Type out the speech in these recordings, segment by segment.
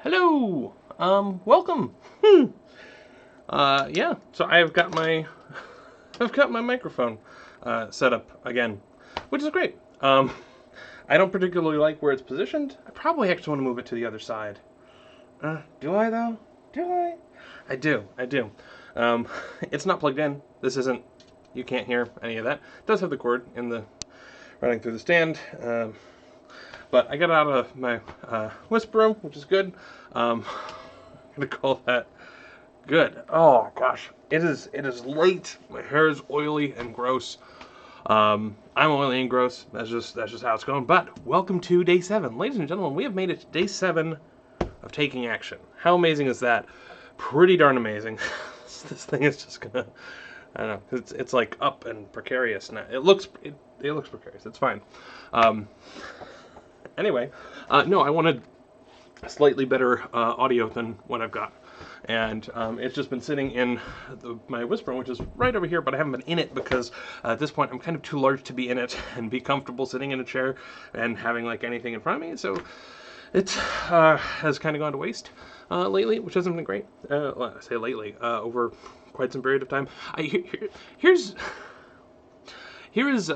Hello. Welcome. Yeah. So I've got my microphone set up again, which is great. I don't particularly like where it's positioned. I probably actually want to move it to the other side. Do I though? Do I? I do. I do. It's not plugged in. This isn't. You can't hear any of that. It does have the cord in the running through the stand. But I got out of my whisper room, which is good. I'm gonna call that good. Oh gosh, it is late. My hair is oily and gross. I'm oily and gross. That's just how it's going. But welcome to day 7, ladies and gentlemen. We have made it to day 7 of taking action. How amazing is that? Pretty darn amazing. This thing is just gonna. I don't know. It's like up and precarious now. It looks precarious. It's fine. Anyway, no, I wanted slightly better audio than what I've got. And it's just been sitting in my whisper room, which is right over here, but I haven't been in it because at this point I'm kind of too large to be in it and be comfortable sitting in a chair and having like anything in front of me. So it has kind of gone to waste lately, which hasn't been great. Well, I say lately, over quite some period of time. Here's here's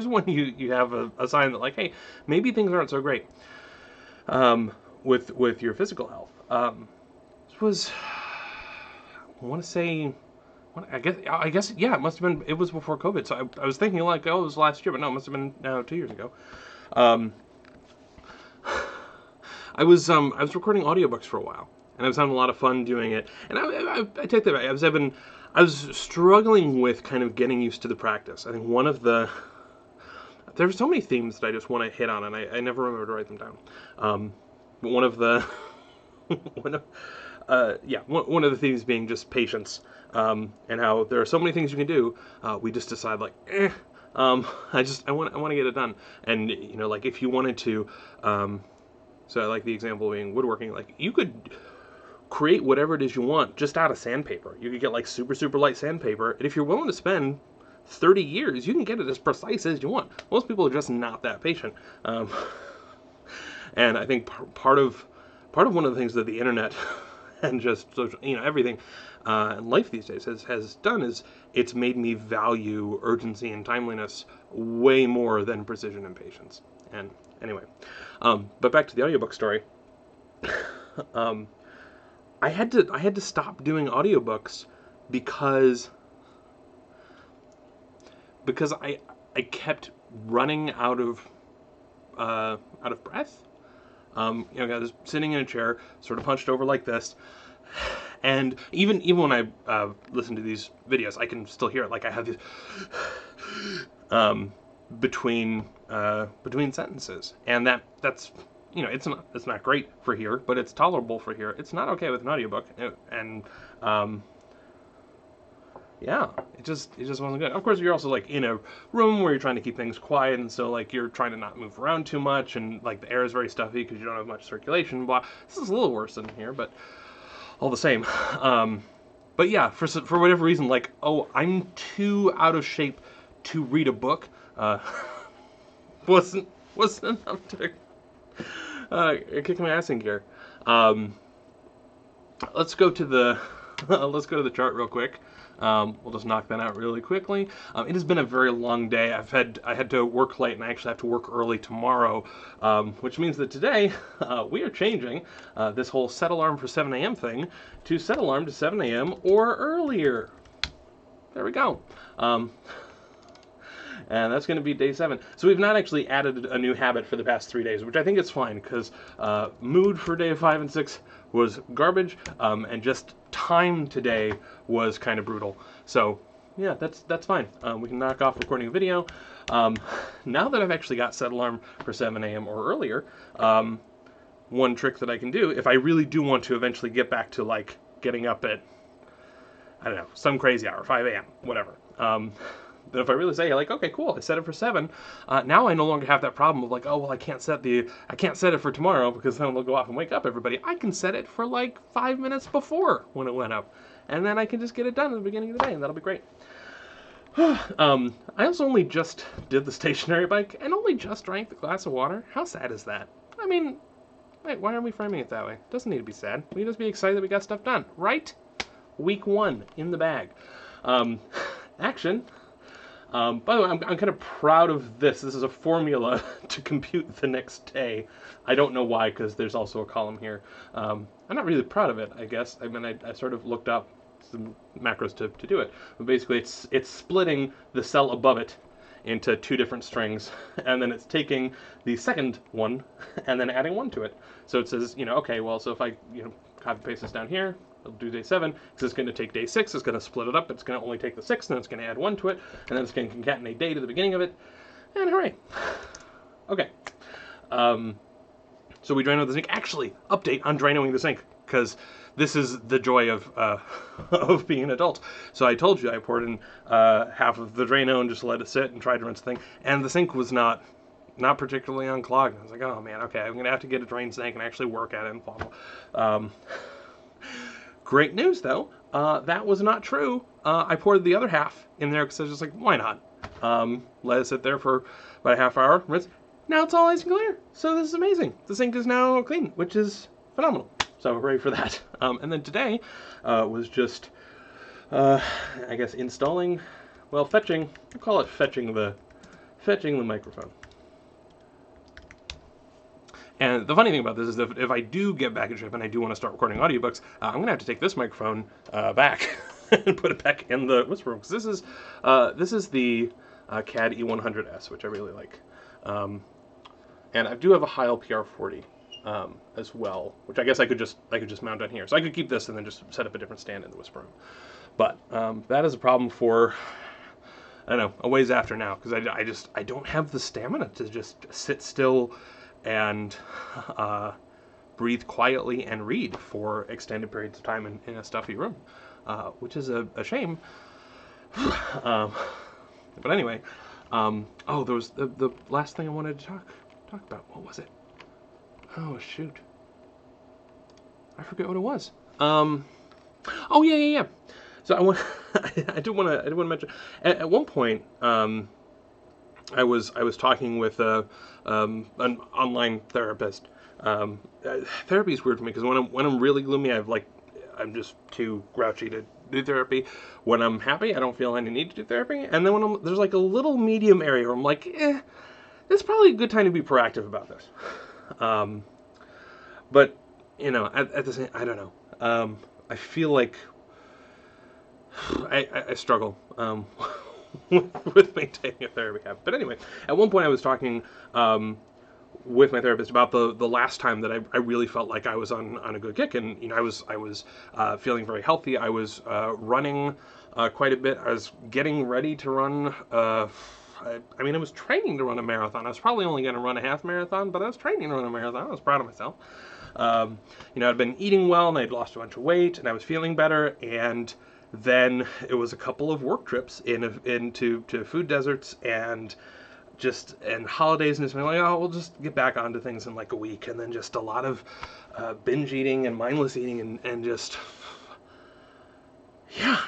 when you have a sign that like, hey, maybe things aren't so great with your physical health. This was, I want to say, I guess yeah, it must have been. It was before COVID, so I was thinking like, oh, it was last year, but no, it must have been now 2 years ago. I was recording audiobooks for a while, and I was having a lot of fun doing it. And I take that back. I was struggling with kind of getting used to the practice. I think there were so many themes that I just want to hit on, and I never remember to write them down. But one of the one of the themes being just patience, and how there are so many things you can do. We just decide like, I want to get it done, and like if you wanted to, so I like the example being woodworking. Like you could create whatever it is you want just out of sandpaper. You could get like super light sandpaper, and if you're willing to spend 30 years, you can get it as precise as you want. Most people are just not that patient. And I think part of one of the things that the internet and just social, everything in life these days has done is it's made me value urgency and timeliness way more than precision and patience. And anyway, but back to the audiobook story. I had to stop doing audiobooks because I kept running out of breath. I was sitting in a chair, sort of hunched over like this, and even when I listen to these videos, I can still hear it. Like I have this between sentences, and that's it's not great for here, but it's tolerable for here. It's not okay with an audiobook, and yeah, it just wasn't good. Of course, you're also like in a room where you're trying to keep things quiet, and so like you're trying to not move around too much, and like the air is very stuffy because you don't have much circulation. Blah. This is a little worse than here, but all the same. But yeah, for whatever reason, like I'm too out of shape to read a book. Wasn't enough to kick my ass in gear. Let's go to the chart real quick. We'll just knock that out really quickly. It has been a very long day. I had to work late, and I actually have to work early tomorrow, which means that today we are changing this whole set alarm for 7 a.m. thing to set alarm to 7 a.m. or earlier. There we go. And that's going to be day 7. So we've not actually added a new habit for the past 3 days, which I think is fine because mood for day 5 and 6 was garbage, and just time today was kind of brutal. So yeah, that's fine. We can knock off recording a video. Now that I've actually got set alarm for 7 a.m. or earlier, one trick that I can do if I really do want to eventually get back to like getting up at, I don't know, some crazy hour, 5 a.m., whatever. Then if I really say like, okay, cool, I set it for 7, now I no longer have that problem of like, oh well, I can't set it for tomorrow because then it'll go off and wake up everybody. I can set it for like 5 minutes before when it went up, and then I can just get it done at the beginning of the day, and that'll be great. I also only just did the stationary bike and only just drank the glass of water. How sad is that? I mean, Wait, why aren't we framing it that way? It doesn't need to be sad. We can just be excited that we got stuff done, right? Week 1 in the bag. Action. By the way, I'm kind of proud of this. This is a formula to compute the next day. I don't know why, because there's also a column here. I'm not really proud of it, I guess. I mean, I sort of looked up some macros to do it. But basically, it's splitting the cell above it into 2 different strings, and then it's taking the second one and then adding 1 to it. So it says, okay, well, so if I, copy paste this down here, it'll do day 7, because it's going to take day 6, it's going to split it up, it's going to only take the 6, and then it's going to add 1 to it, and then it's going to concatenate day to the beginning of it, and hooray. Okay. So we Drano the zinc. Actually, update on Dranoing the zinc, because this is the joy of of being an adult. So I told you I poured in half of the Drano and just let it sit and tried to rinse the thing, and the sink was not particularly unclogged. I was like, oh man, okay, I'm going to have to get a drain sink and actually work at it and blah, blah. Great news, though. That was not true. I poured the other half in there because I was just like, why not? Let it sit there for about a half hour, rinse. Now it's all nice and clear. So this is amazing. The sink is now clean, which is phenomenal. So hooray for that. And then today was just, I guess, installing, well, fetching. We'll call it fetching the microphone. And the funny thing about this is that if I do get back in shape and I do want to start recording audiobooks, I'm going to have to take this microphone back and put it back in the whisper room, because this is the CAD E100S, which I really like. And I do have a Heil PR40 as well, which I guess I could just mount on here. So I could keep this and then just set up a different stand in the whisper room. But that is a problem for, I don't know, a ways after now, because I don't have the stamina to just sit still and breathe quietly and read for extended periods of time in a stuffy room, which is a shame. But anyway, there was the last thing I wanted to talk about. What was it? Oh shoot, I forget what it was. Oh yeah. So I do want to mention at one point I was talking with an online therapist. Therapy is weird for me because when I'm really gloomy, I'm just too grouchy to do therapy. When I'm happy, I don't feel any need to do therapy. And then when there's like a little medium area where I'm like, it's probably a good time to be proactive about this. But at the same, I don't know. I feel like I struggle with maintaining a therapy habit. But anyway, at one point I was talking with my therapist about the last time that I really felt like I was on a good kick, and I was feeling very healthy. I was running quite a bit. I was getting ready to run. I was training to run a marathon. I was probably only going to run a half marathon, but I was training to run a marathon. I was proud of myself. I'd been eating well, and I'd lost a bunch of weight, and I was feeling better. And then it was a couple of work trips into food deserts and holidays, and just like, oh, we'll just get back onto things in like a week, and then just a lot of binge eating and mindless eating, and just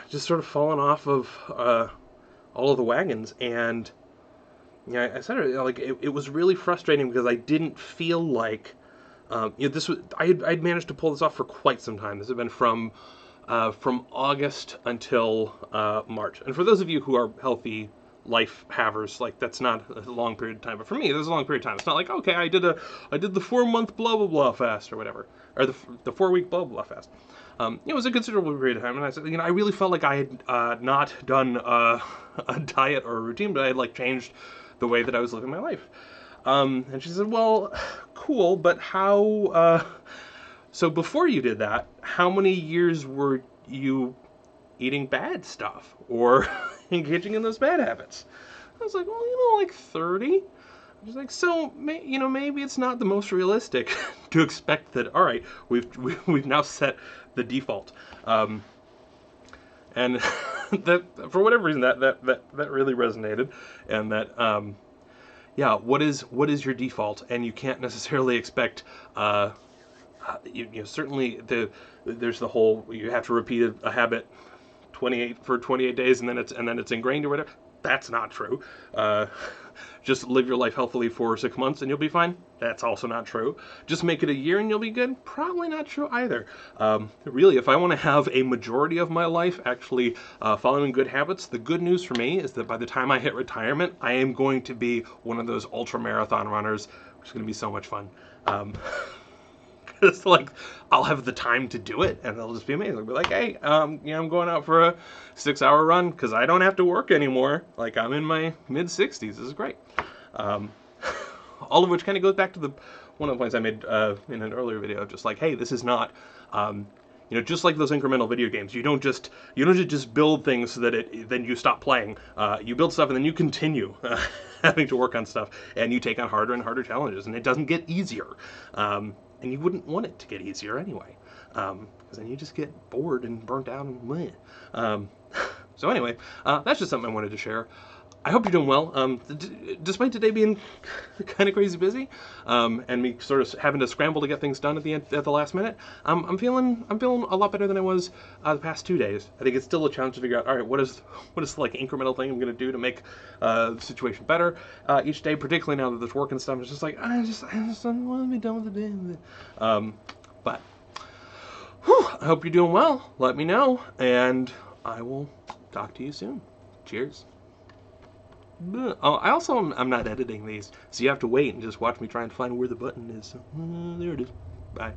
sort of falling off of all of the wagons. And I said it was really frustrating because I didn't feel like this was I'd managed to pull this off for quite some time. This had been from August until March. And for those of you who are healthy life havers, like, that's not a long period of time. But for me, this is a long period of time. It's not like, okay, I did the 4-month blah blah blah fast or whatever, or the 4-week blah blah fast. It was a considerable period of time, and I said, I really felt like I had not done a diet or a routine, but I had changed the way that I was living my life. And she said, well, cool, but how? So before you did that, how many years were you eating bad stuff or engaging in those bad habits? I was like, well, 30. I was like, so maybe it's not the most realistic to expect that. All right, we've now set the default, and that for whatever reason that really resonated, and that what is your default? And you can't necessarily expect. Certainly there's the whole, you have to repeat a habit 28 days and then it's ingrained or whatever. That's not true. just live your life healthily for 6 months and you'll be fine. That's also not true. Just make it a year and you'll be good. Probably not true either. Really, if I want to have a majority of my life actually following good habits, the good news for me is that by the time I hit retirement, I am going to be one of those ultra marathon runners, which is going to be so much fun. It's like I'll have the time to do it, and it'll just be amazing. I'll be like, hey, I'm going out for a 6-hour run because I don't have to work anymore. Like, I'm in my mid-60s. This is great. All of which kind of goes back to one of the points I made in an earlier video of just like, hey, this is not, just like those incremental video games. You don't just build things so that then you stop playing. You build stuff and then you continue having to work on stuff, and you take on harder and harder challenges, and it doesn't get easier. And you wouldn't want it to get easier anyway, because then you just get bored and burnt out and bleh. So anyway, that's just something I wanted to share. I hope you're doing well. Despite today being kind of crazy busy, and me sort of having to scramble to get things done at the last minute, I'm feeling a lot better than I was the past 2 days. I think it's still a challenge to figure out, all right, what is the like incremental thing I'm going to do to make the situation better each day, particularly now that there's work and stuff. It's just like I just don't want to be done with the day. But I hope you're doing well. Let me know, and I will talk to you soon. Cheers. Oh, I'm not editing these, so you have to wait and just watch me try and find where the button is. There it is. Bye.